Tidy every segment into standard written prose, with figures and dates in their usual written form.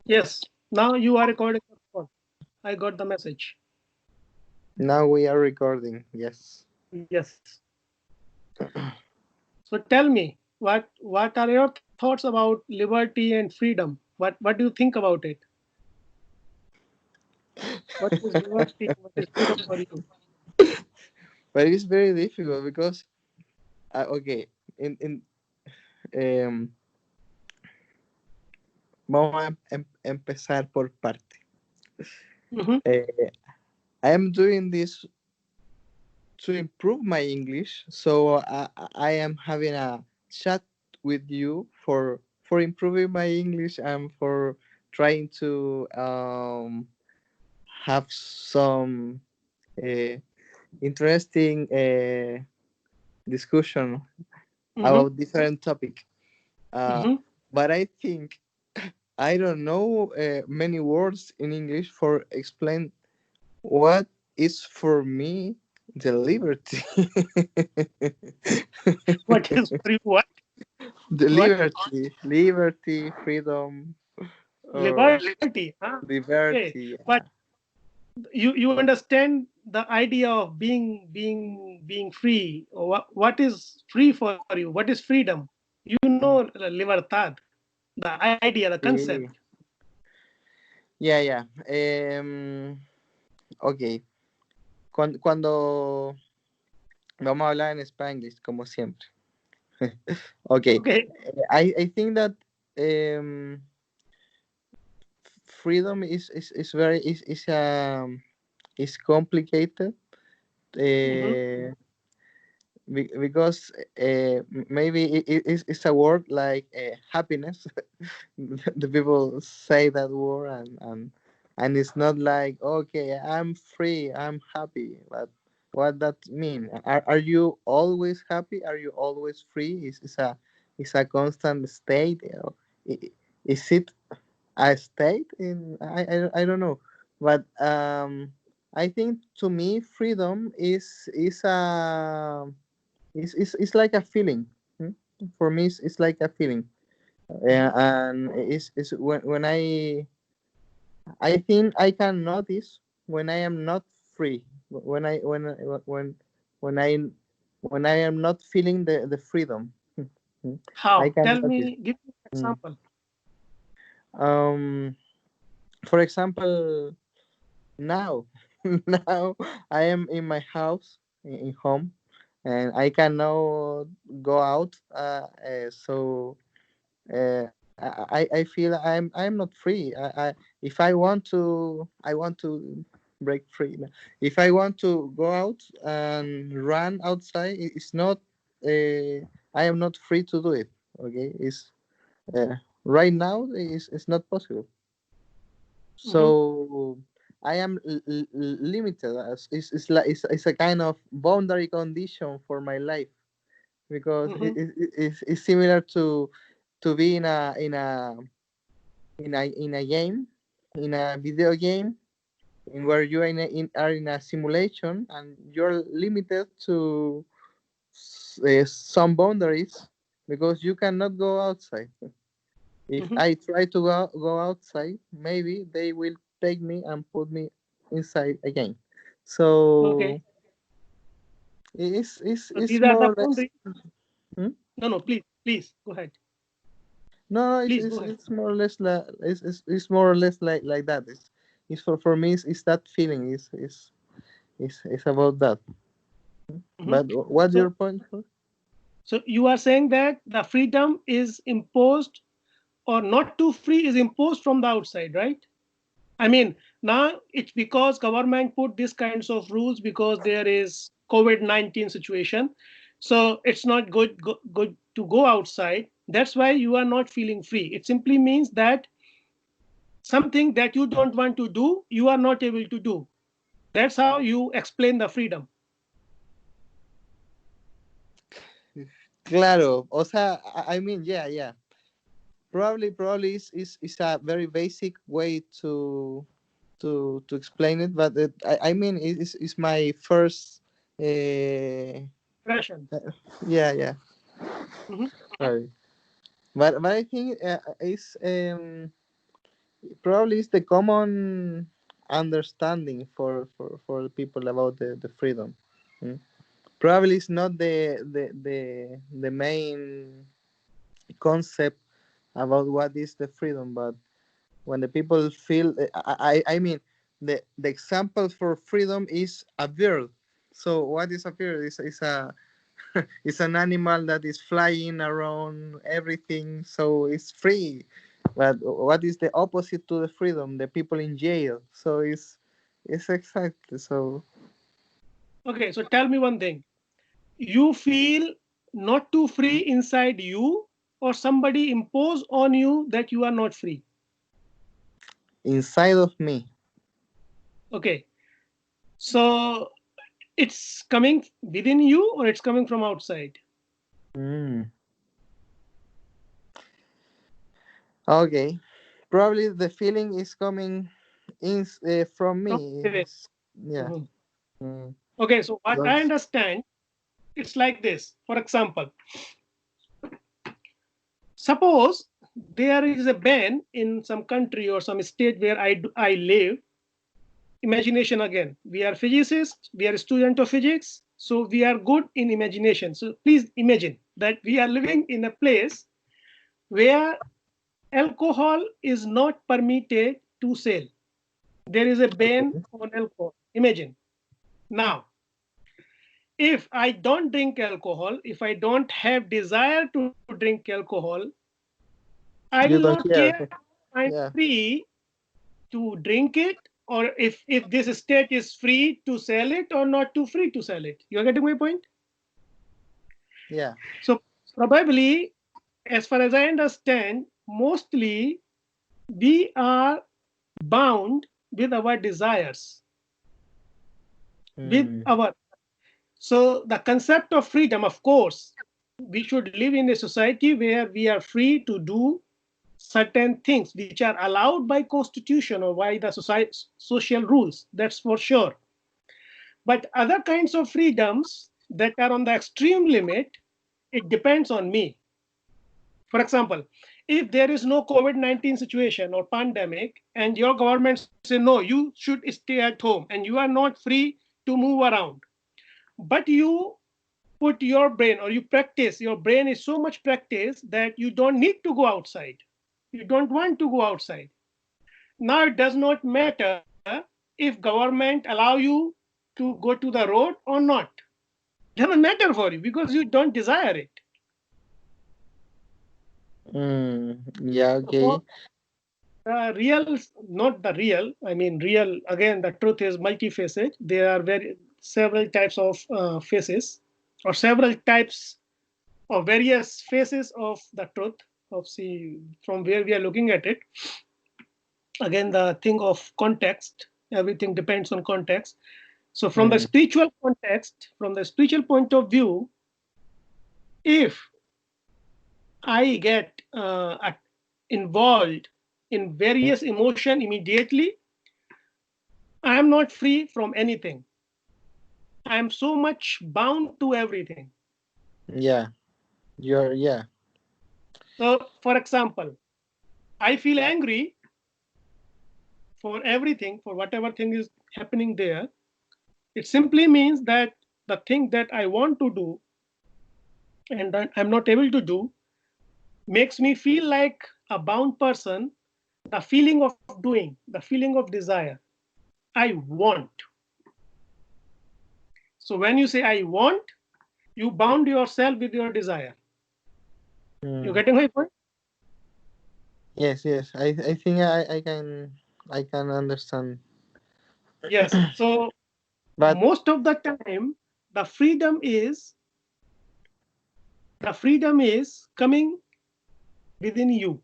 Yes. Now you are recording the phone. I got the message. Now we are recording. Yes. Yes. So tell me, what are your thoughts about liberty and freedom? What do you think about it? What is liberty? What is freedom for you? But it's very difficult because okay, in um, vamos a empezar por parte. Mm-hmm. Eh, I am doing this to improve my English, so I am having a chat with you for improving my English and for trying to have some uh, interesting discussion Mm-hmm. about different topic. Uh, Mm-hmm. but I think I don't know many words in English for explain what is for me the liberty. What is for you? What? The What? liberty, freedom, or Liberty. Huh? Okay. liberty. But you understand the idea of being free. What is free for you? What is freedom? You know libertad, the idea, the concept. Yeah, yeah, yeah. Ok, cuando vamos a hablar en Spanglish, como siempre. Okay, Okay. I think that um, freedom is very is complicated Mm-hmm. uh, because maybe it's a word like happiness. The people say that word and it's not like okay, I'm free, I'm happy, but what that mean? Are you always happy? Are you always free? Is a constant state? I- Is it a state in I don't know, but I think to me freedom is a is like a feeling. Hmm? For me it's like a feeling, and it's when I think I can notice when I am not free, when I when I am not feeling the freedom. Hmm. I How? can Tell notice. me. Give me an Hmm. example. um for example, now now I am in my house in home, and I can now go out. So I feel I'm not free. If I want to, I want to break free. If I want to go out and run outside, it's not. I am not free to do it. Okay, it's right now. It's not possible. Mm-hmm. So I am limited. It's like it's a kind of boundary condition for my life because Mm-hmm. it's similar to be in a game, in a video game, in where you are are in a simulation and you're limited to some boundaries because you cannot go outside. If Mm-hmm. I try to go outside, maybe they will take me and put me inside again. Okay. So So it's these are more the or less. boundaries. Hmm? No, no. Please go ahead. No, Please go ahead. it's more or less like it's more or less like that. It's for me. It's that feeling. It's about that. Mm-hmm. But what's So your point? For? so you are saying that the freedom is imposed or not to free is imposed from the outside, right? I mean, now it's because government put these kinds of rules because there is COVID-19 situation. So it's not good to go outside. That's why you are not feeling free. It simply means that something that you don't want to do, you are not able to do. That's how you explain the freedom. Claro. O sea, I mean, yeah, yeah. Probably is a very basic way to explain it, but I mean, it's my first. Uh, Impression. yeah, yeah. Mhm. Sorry, but I think it's. probably it's the common understanding for the people about the freedom. Mm. Probably it's not the main concept about what is the freedom, but when the people feel, I mean, the example for freedom is a bird. So what is a bird? It's a it's an animal that is flying around everything, so it's free. But what is the opposite to the freedom? The people in jail. So it's exactly so. Okay, so tell me one thing. You feel not too free inside you, or somebody impose on you that you are not free? Inside of me. Okay, so it's coming within you or it's coming from outside? Mm. Okay, probably the feeling is coming in from From me. within. Yeah. Mhm. Mm. Okay, so what I That's, understand, it's like this. For example, suppose there is a ban in some country or some state where I live. Imagination again. We are physicists, we are student of physics, so we are good in imagination. So please imagine that we are living in a place where alcohol is not permitted to sell. There is a ban on alcohol. Imagine. Now, if I don't drink alcohol, if I don't have desire to drink alcohol, I will you not don't care. care. I'm Yeah. free to drink it, or if this state is free to sell it or not too free to sell it. You are getting my point? Yeah. So probably, as far as I understand, mostly we are bound with our desires, with Mm. our, so the concept of freedom, of course, we should live in a society where we are free to do certain things which are allowed by constitution or by the society, social rules, that's for sure. But other kinds of freedoms that are on the extreme limit, it depends on me. For example, if there is no COVID-19 situation or pandemic, and your government say, no, you should stay at home and you are not free to move around, but you put your brain or you practice, your brain is so much practice that you don't need to go outside. You don't want to go outside. Now it does not matter if government allow you to go to the road or not. Doesn't matter for you because you don't desire it. Mm. Yeah. So for Okay. real, not the real, I mean real, again the truth is multifaceted. There are very several types of faces, or several types or various faces of the truth, of see from where we are looking at it. Again, the thing of context, everything depends on context. So from the Mm. spiritual context, from the spiritual point of view, if I get involved in various emotion immediately, I am not free from anything. I am so much bound to everything. Yeah. You're. Yeah. So for example, I feel angry for everything, for whatever thing is happening there. It simply means that the thing that I want to do and that I'm not able to do makes me feel like a bound person. The feeling of doing, the feeling of desire, I want. So when you say I want, you bound yourself with your desire. You Mm. getting my point? Yes. Yes. I think I can understand. Yes. So But. most of the time, the freedom is the freedom is coming within you.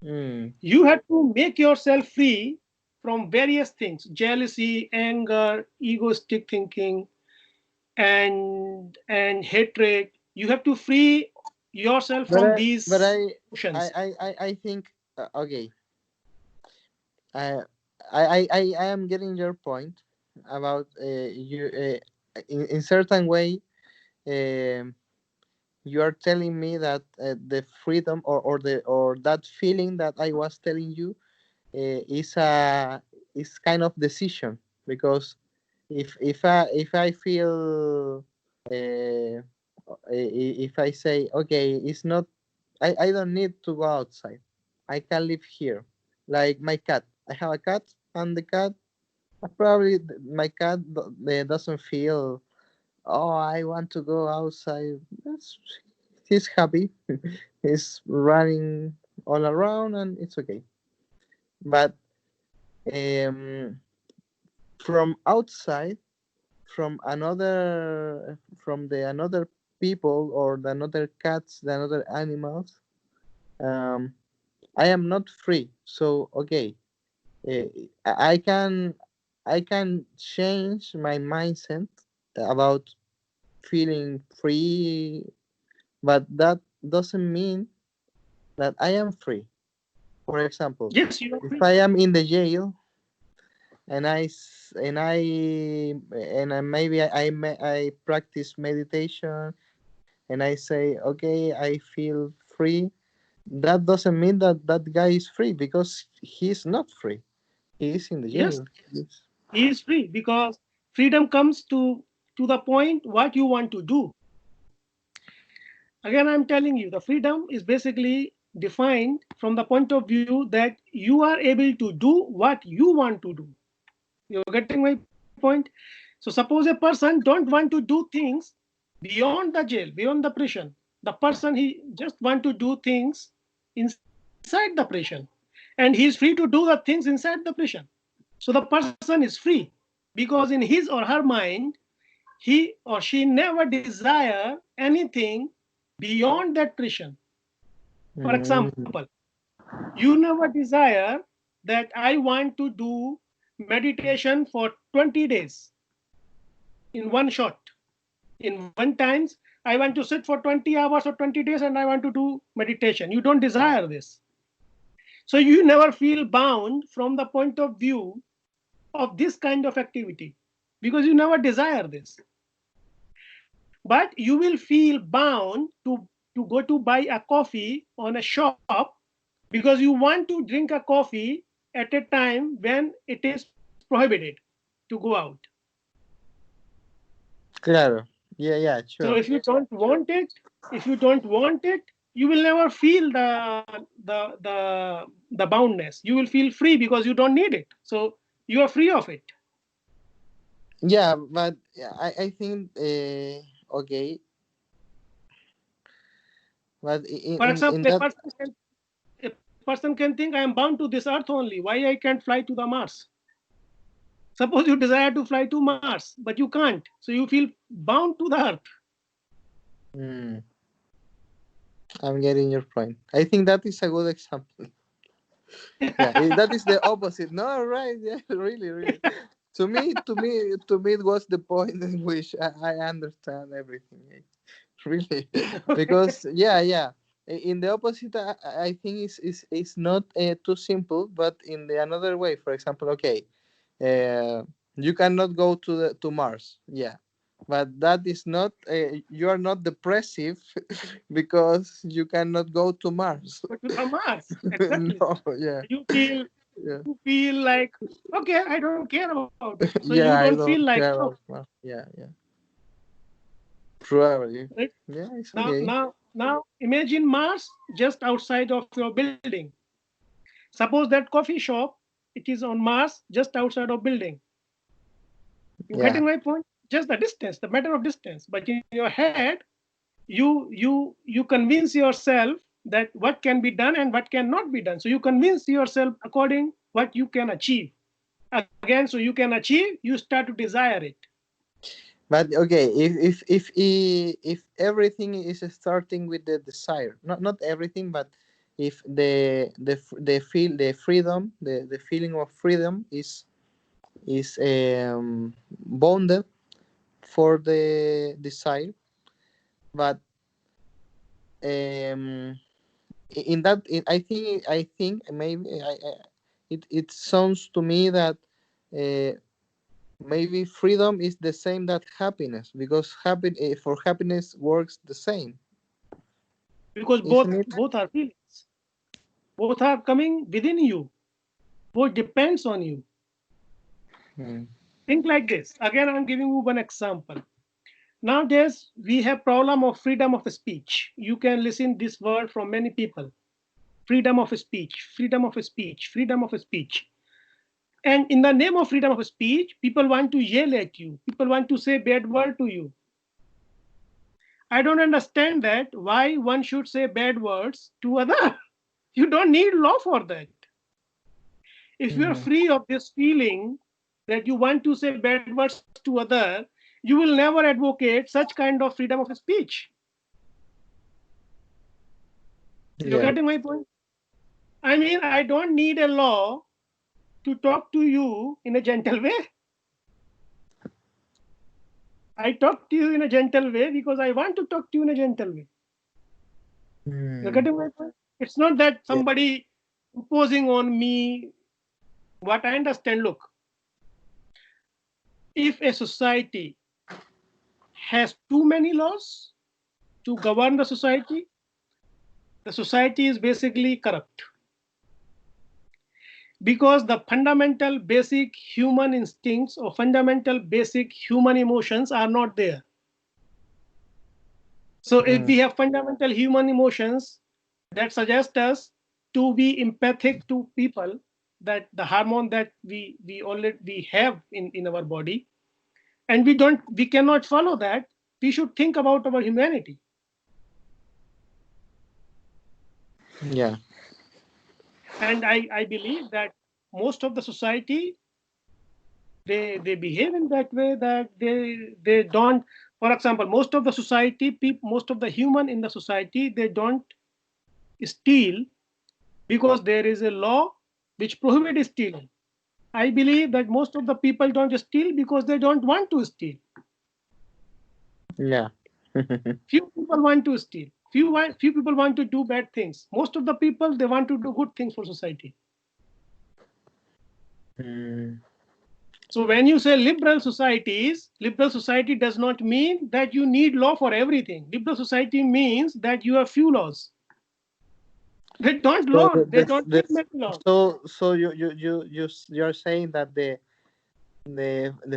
Mm. You have to make yourself free from various things: jealousy, anger, egoistic thinking, and hatred. You have to free yourself But from I. But these I. emotions. I think. Okay. I. I am getting your point about you. In certain way. Um. You are telling me that the freedom or that feeling that I was telling you is kind of decision, because if I feel if I say, okay, it's not, I don't need to go outside, I can live here. Like my cat, I have a cat, and the cat, probably my cat doesn't feel, oh, I want to go outside. He's happy. He's running all around, and it's okay. But um, from outside, from the another people, or the another cats, the another animals, um, I am not free. So okay, uh, I can I can change my mindset about feeling free, but that doesn't mean that I am free. For example, Yes, you are if free. I am in the jail, and maybe I practice meditation, and I say, okay, I feel free, that doesn't mean that that guy is free, because he's not free. He is in the Yes, jail. Yes. he is free because freedom comes to the point what you want to do. Again, I'm telling you, the freedom is basically defined from the point of view that you are able to do what you want to do. You're getting my point? So suppose a person don't want to do things beyond the jail, beyond the prison. The person, he just want to do things inside the prison, and he is free to do the things inside the prison. So the person is free because in his or her mind, he or she never desire anything beyond that prison. For example, Mm, you never desire that I want to do meditation for 20 days in one shot. In one times, I want to sit for 20 hours or 20 days and I want to do meditation. You don't desire this. So you never feel bound from the point of view of this kind of activity because you never desire this. But you will feel bound to go to buy a coffee on a shop because you want to drink a coffee at a time when it is prohibited to go out. claro. Yeah, yeah, So sure. if you don't want it, you will never feel the boundness. You will feel free because you don't need it. So you are free of it. Yeah, but yeah, I think okay, but For in example, that, a person can think I am bound to this earth only. Why I can't fly to the Mars? Suppose you desire to fly to Mars, but you can't. So you feel bound to the earth. mm, I'm getting your point. I think that is a good example. Yeah, that is the opposite. No, right? Yeah, really, really. To me, it was the point in which I understand everything. Really, because yeah. In the opposite, I think is not too simple, but in the another way. For example, okay, uh, you cannot go to Mars. Yeah, but that is not. You are not depressive because you cannot go to Mars. But to the Mars, exactly. No, yeah, You feel yeah. you feel like okay, I don't care about it. So you don't Yeah, feel I like don't oh, care about Mars. Yeah, yeah. Probably. right? Yeah, it's okay. Now imagine Mars just outside of your building. Suppose that coffee shop, it is on Mars just outside of building. You Yeah. getting my point? Just the distance, the matter of distance. But in your head, you convince yourself that what can be done and what cannot be done. So you convince yourself according what you can achieve. Again, so you can achieve, you start to desire it. But okay, if everything is starting with the desire, not everything, but if the freedom, the feeling of freedom is bounded for the desire, but um I think maybe it sounds to me that uh, maybe freedom is the same that happiness, because for happiness works the same, Because isn't it? both are feelings. Both are coming within you. What depends on you. Mm. Think like this. Again, I'm giving you one example. Nowadays, we have problem of freedom of speech. You can listen this word from many people. Freedom of speech, freedom of speech, freedom of speech. And in the name of freedom of speech, people want to yell at you. People want to say bad word to you. I don't understand that why one should say bad words to other. You don't need law for that. If you are Mhm. free of this feeling that you want to say bad words to other, you will never advocate such kind of freedom of speech. You're Yeah. getting my point? I mean, I don't need a law to talk to you in a gentle way. I talk to you in a gentle way because I want to talk to you in a gentle way. You're Mm. getting my point? It's not that Yeah. somebody imposing on me what I understand. Look, if a society has too many laws to govern the society is basically corrupt because the fundamental basic human instincts or fundamental basic human emotions are not there. So if Mm. we have fundamental human emotions that suggest us to be empathic to people, that the hormone that we already we have in our body, and we cannot follow that, we should think about our humanity. Yeah. And I believe that most of the society, they behave in that way, that they don't, for example, most of the society people, most of the human in the society, they don't steal because there is a law which prohibits stealing. I believe that most of the people don't steal because they don't want to steal. Yeah. Few people want to steal. Few people want to do bad things. Most of the people, they want to do good things for society. Mm. So when you say liberal societies, liberal society does not mean that you need law for everything. Liberal society means that you have few laws. They don't So law. They don't need many laws. you're saying that the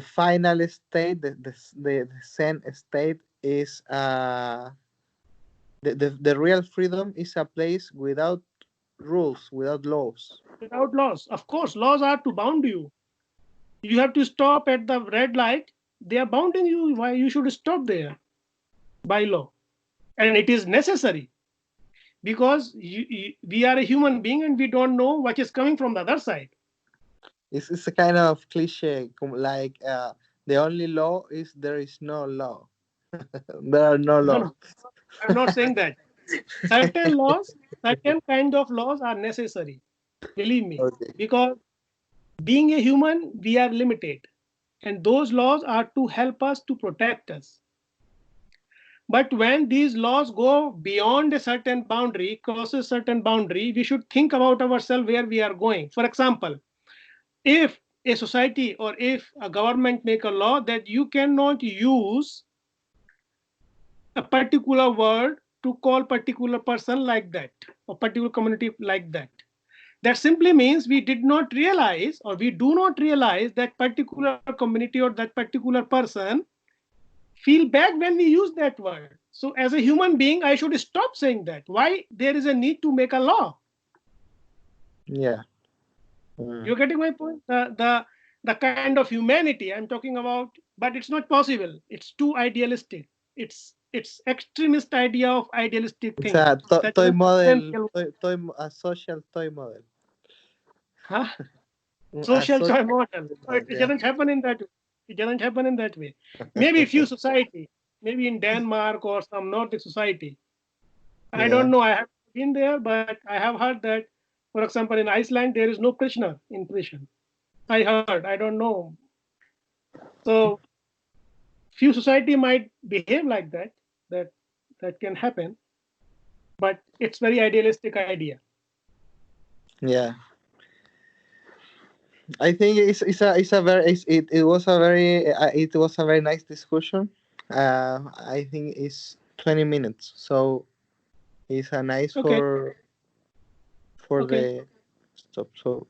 final state, the Zen state is the real freedom is a place without rules, without laws. Without laws, of course, laws are to bound you. You have to stop at the red light. They are bounding you. Why you should stop there by law, and it is necessary because we are a human being and we don't know what is coming from the other side. It's a kind of cliche, like the only law is there is no law. There are no No, laws. no, I'm not saying that. Certain laws, certain kind of laws are necessary. Believe me, Okay. because being a human, we are limited, and those laws are to help us to protect us. But when these laws go beyond a certain boundary, crosses certain boundary, we should think about ourselves where we are going. For example, if a society or if a government make a law that you cannot use a particular word to call particular person like that or particular community like that, that simply means we did not realize or we do not realize that particular community or that particular person feel bad when we use that word. So as a human being, I should stop saying that. Why there is a need to make a law? Yeah. Mm. You're getting my point? The kind of humanity I'm talking about, but it's not possible. It's too idealistic. It's extremist idea of idealistic It's thing a that toy won't happen model, till, a social toy model. huh? A Social social joy model. toy So model, it yeah. doesn't happen in that way. It doesn't happen in that way. Maybe few society, maybe in Denmark or some Nordic society. I Yeah. don't know. I have been there, but I have heard that, for example, in Iceland, there is no Krishna in prison. I heard. I don't know. So few society might behave like that. That that can happen, but it's very idealistic idea. Yeah. I think it's a very it was a very it was a very nice discussion. I think it's 20 minutes, so it's a nice Okay. for Okay. the stop. So